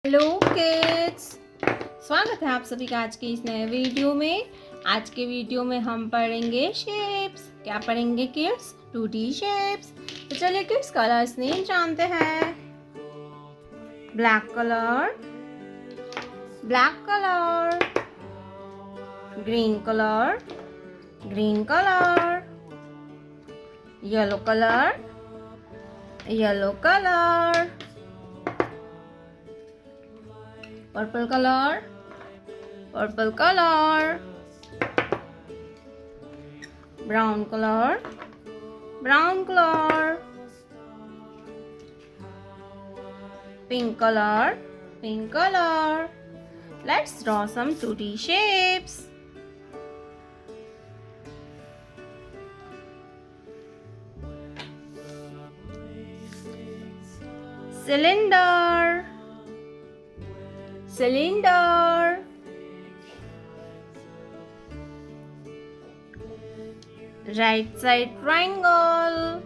Hello kids, स्वागत है आप सभी का आज के इस नए वीडियो में। आज के वीडियो में हम पढ़ेंगे शेप्स। क्या पढ़ेंगे किड्स? 2D shapes. तो चलिए किड्स कलर्स नेम जानते हैं। Black colour, black colour, green colour, green colour, yellow colour, yellow colour, purple colour, purple colour, brown colour, brown colour, pink color, pink color. Let's draw some 2D shapes. Cylinder, cylinder, right side triangle,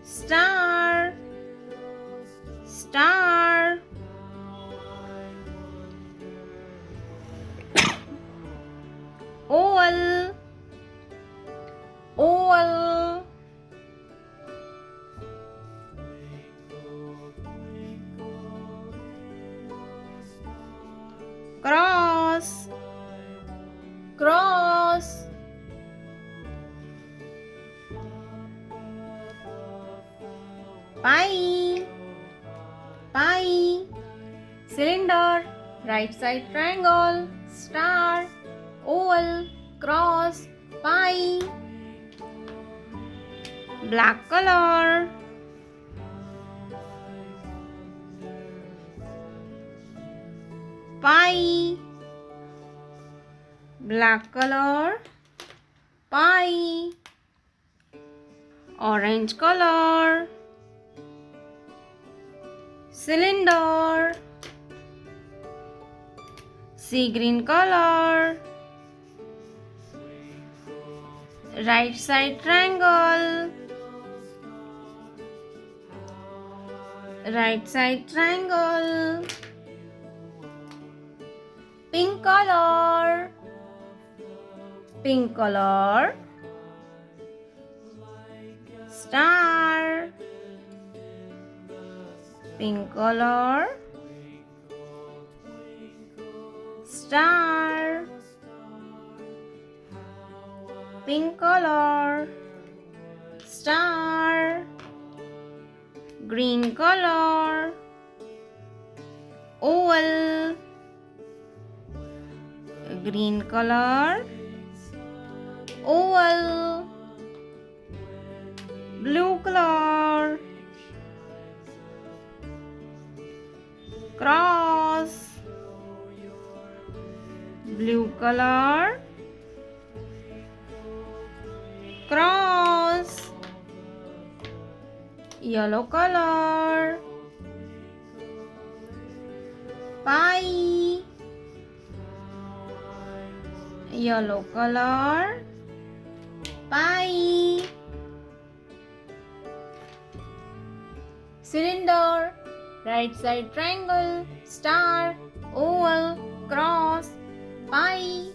star, star, oval, oval, cross, cross, pie, pie, cylinder, right side triangle, star, oval, cross, pie, black color, pie, black color, pie, orange color, cylinder, sea green color, right side triangle, right side triangle, pink color, pink color, star, pink color, star, pink color, star, green color, oval, green color, oval, blue color, cross, blue color, cross, yellow color, pie, yellow color, pie, cylinder, right side triangle, star, oval, cross, pie.